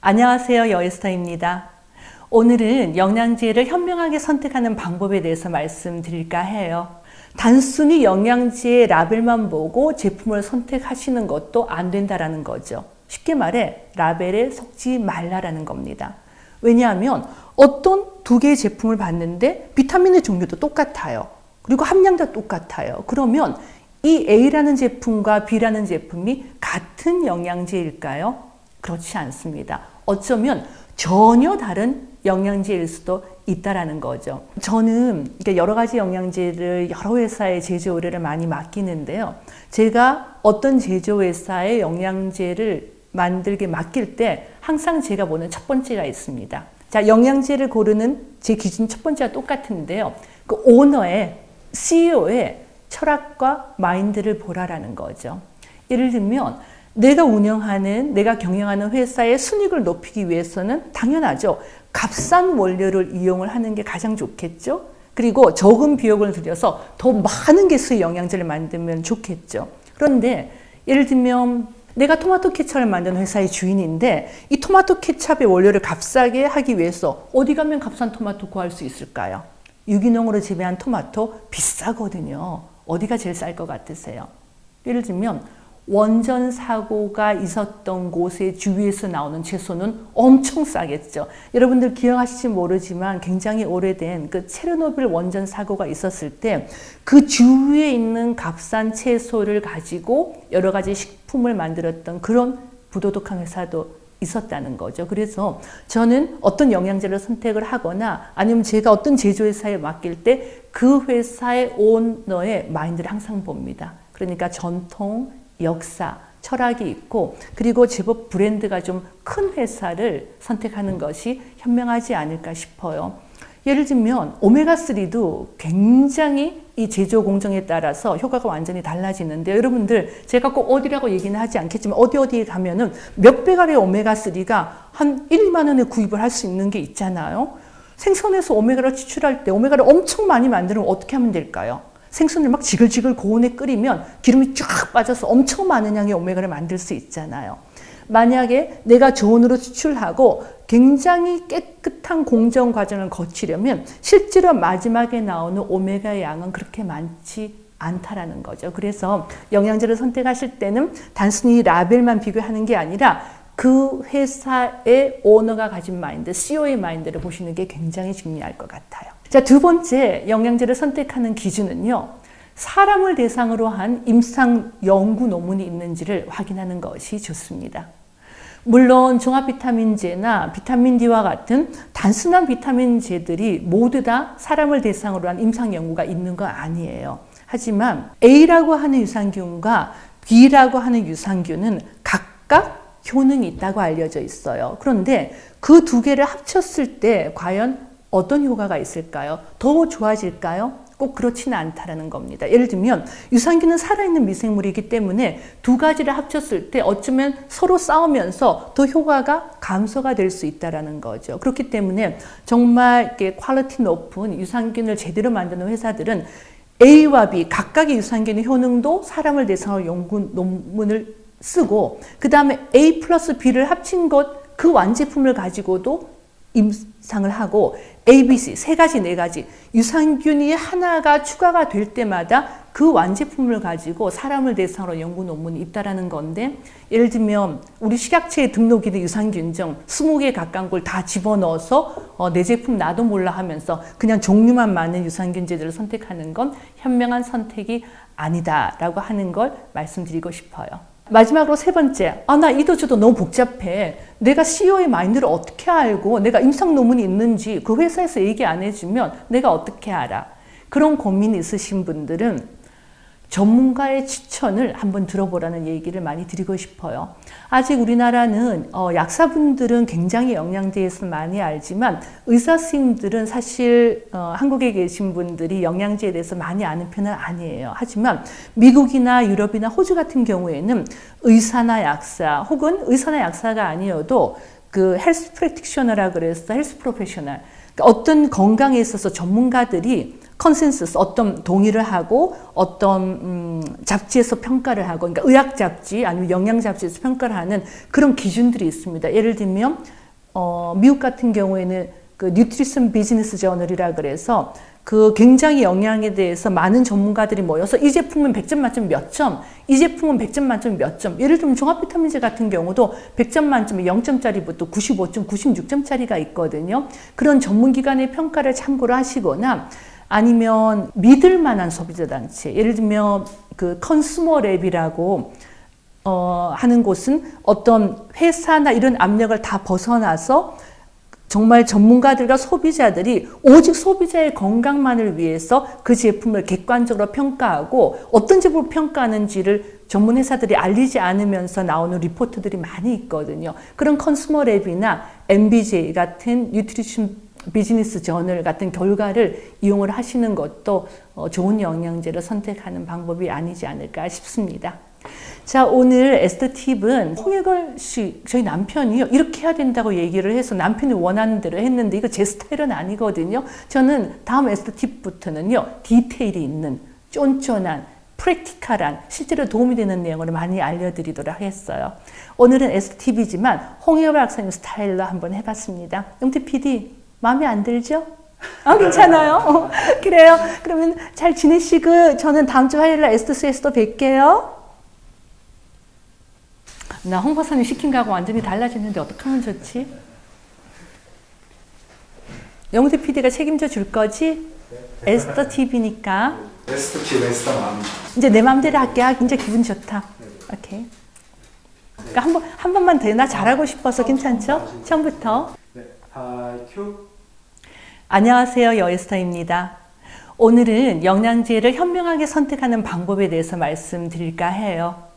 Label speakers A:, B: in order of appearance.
A: 안녕하세요. 여에스터입니다. 오늘은 영양제를 현명하게 선택하는 방법에 대해서 말씀드릴까 해요. 단순히 영양제의 라벨만 보고 제품을 선택하시는 것도 안 된다라는 거죠. 쉽게 말해 라벨에 속지 말라라는 겁니다. 왜냐하면 어떤 두 개의 제품을 봤는데 비타민의 종류도 똑같아요. 그리고 함량도 똑같아요. 그러면 이 A라는 제품과 B라는 제품이 같은 영양제일까요? 그렇지 않습니다. 어쩌면 전혀 다른 영양제일 수도 있다라는 거죠. 저는 여러 가지 영양제를 여러 회사에 제조 의뢰를 많이 맡기는데요. 제가 어떤 제조회사의 영양제를 만들게 맡길 때 항상 제가 보는 첫 번째가 있습니다. 자, 영양제를 고르는 제 기준 첫 번째가 똑같은데요. 그 오너의, CEO의 철학과 마인드를 보라라는 거죠. 예를 들면 내가 운영하는, 내가 경영하는 회사의 순이익을 높이기 위해서는 당연하죠. 값싼 원료를 이용을 하는 게 가장 좋겠죠. 그리고 적은 비용을 들여서 더 많은 개수의 영양제를 만들면 좋겠죠. 그런데 예를 들면 내가 토마토 케첩을 만드는 회사의 주인인데 이 토마토 케첩의 원료를 값싸게 하기 위해서 어디 가면 값싼 토마토 구할 수 있을까요? 유기농으로 재배한 토마토 비싸거든요. 어디가 제일 쌀 것 같으세요? 예를 들면 원전 사고가 있었던 곳의 주위에서 나오는 채소는 엄청 싸겠죠. 여러분들 기억하실지 모르지만 굉장히 오래된 그 체르노빌 원전 사고가 있었을 때 그 주위에 있는 값싼 채소를 가지고 여러 가지 식품을 만들었던 그런 부도덕한 회사도 있었다는 거죠. 그래서 저는 어떤 영양제를 선택을 하거나 아니면 제가 어떤 제조회사에 맡길 때 그 회사의 오너의 마인드를 항상 봅니다. 그러니까 전통, 역사, 철학이 있고 그리고 제법 브랜드가 좀 큰 회사를 선택하는 것이 현명하지 않을까 싶어요. 예를 들면 오메가3도 굉장히 이 제조 공정에 따라서 효과가 완전히 달라지는데 여러분들 제가 꼭 어디라고 얘기는 하지 않겠지만 어디에 가면은 몇 배가량의 오메가3가 한 1, 2만 원에 구입을 할 수 있는 게 있잖아요. 생선에서 오메가를 추출할 때 오메가를 엄청 많이 만들면 어떻게 하면 될까요? 생선을 막 지글지글 고온에 끓이면 기름이 쫙 빠져서 엄청 많은 양의 오메가를 만들 수 있잖아요. 만약에 내가 저온으로 추출하고 굉장히 깨끗한 공정 과정을 거치려면 실제로 마지막에 나오는 오메가의 양은 그렇게 많지 않다라는 거죠. 그래서 영양제를 선택하실 때는 단순히 라벨만 비교하는 게 아니라 그 회사의 오너가 가진 마인드, CEO의 마인드를 보시는 게 굉장히 중요할 것 같아요. 자, 두 번째 영양제를 선택하는 기준은요. 사람을 대상으로 한 임상 연구 논문이 있는지를 확인하는 것이 좋습니다. 물론 종합비타민제나 비타민D와 같은 단순한 비타민제들이 모두 다 사람을 대상으로 한 임상 연구가 있는 건 아니에요. 하지만 A라고 하는 유산균과 B라고 하는 유산균은 각각 효능이 있다고 알려져 있어요. 그런데 그 두 개를 합쳤을 때 과연 어떤 효과가 있을까요? 더 좋아질까요? 꼭 그렇지는 않다라는 겁니다. 예를 들면 유산균은 살아있는 미생물이기 때문에 두 가지를 합쳤을 때 어쩌면 서로 싸우면서 더 효과가 감소가 될 수 있다라는 거죠. 그렇기 때문에 정말 이렇게 퀄리티 높은 유산균을 제대로 만드는 회사들은 A와 B 각각의 유산균의 효능도 사람을 대상으로 연구 논문을 쓰고 그 다음에 A 플러스 B를 합친 것 그 완제품을 가지고도 임상을 하고 A, B, C 세 가지, 네 가지 유산균이 하나가 추가가 될 때마다 그 완제품을 가지고 사람을 대상으로 연구 논문이 있다라는 건데 예를 들면 우리 식약처에 등록이 유산균 중 20개 가까운 걸 다 집어넣어서 내 제품 나도 몰라 하면서 그냥 종류만 많은 유산균제들을 선택하는 건 현명한 선택이 아니다라고 하는 걸 말씀드리고 싶어요. 마지막으로 세 번째, 나 이 도저도 너무 복잡해. 내가 CEO의 마인드를 어떻게 알고 내가 임상 논문이 있는지 그 회사에서 얘기 안 해주면 내가 어떻게 알아? 그런 고민이 있으신 분들은 전문가의 추천을 한번 들어보라는 얘기를 많이 드리고 싶어요. 아직 우리나라는 약사분들은 굉장히 영양제에서 많이 알지만 의사 선생님들은 사실 한국에 계신 분들이 영양제에 대해서 많이 아는 편은 아니에요. 하지만 미국이나 유럽이나 호주 같은 경우에는 의사나 약사 혹은 의사나 약사가 아니어도 그 헬스 프랙티셔너라 그래서 헬스 프로페셔널 그러니까 어떤 건강에 있어서 전문가들이 컨센서스 어떤 동의를 하고 어떤 잡지에서 평가를 하고 그러니까 의학 잡지 아니면 영양 잡지에서 평가를 하는 그런 기준들이 있습니다. 예를 들면 미국 같은 경우에는 그 뉴트리션 비즈니스 저널이라 그래서 그 굉장히 영양에 대해서 많은 전문가들이 모여서 이 제품은 100점 만점 몇 점, 이 제품은 100점 만점 몇 점. 예를 들면 종합비타민제 같은 경우도 100점 만점에 0점짜리부터 95점, 96점짜리가 있거든요. 그런 전문기관의 평가를 참고를 하시거나 아니면 믿을 만한 소비자단체, 예를 들면 그 컨슈머랩이라고 하는 곳은 어떤 회사나 이런 압력을 다 벗어나서 정말 전문가들과 소비자들이 오직 소비자의 건강만을 위해서 그 제품을 객관적으로 평가하고 어떤 제품을 평가하는지를 전문 회사들이 알리지 않으면서 나오는 리포트들이 많이 있거든요. 그런 컨슈머랩이나 MBJ 같은 뉴트리션 비즈니스 저널 같은 결과를 이용을 하시는 것도 좋은 영양제를 선택하는 방법이 아니지 않을까 싶습니다. 자, 오늘 에스더 팁은 홍익걸 씨, 저희 남편이요 이렇게 해야 된다고 얘기를 해서 남편이 원하는 대로 했는데 이거 제 스타일은 아니거든요. 저는 다음 에스더 팁부터는요 디테일이 있는 쫀쫀한 프랙티컬한 실제로 도움이 되는 내용을 많이 알려드리도록 하겠어요. 오늘은 에스더 팁이지만 홍익걸 박사님 스타일로 한번 해봤습니다. 영태 PD 마음에 안 들죠? 괜찮아요. 그래요. 그러면 잘 지내시고 저는 다음 주 화요일 날 에스더스에서 뵐게요. 나 홍 박사님 시킨 거하고 완전히 달라졌는데 어떡하면 좋지? 영태 PD가 책임져 줄 거지? 네. 에스더 TV니까.
B: 에스더 TV, 에스더 마음.
A: 이제 내 마음대로 할게. 이제 기분 좋다. 네. 오케이. 그러니까 한 번만 더. 나 잘하고 싶어서 괜찮죠? 처음부터.
B: 네. 큐.
A: 안녕하세요. 여에스더입니다. 오늘은 영양제를 현명하게 선택하는 방법에 대해서 말씀드릴까 해요.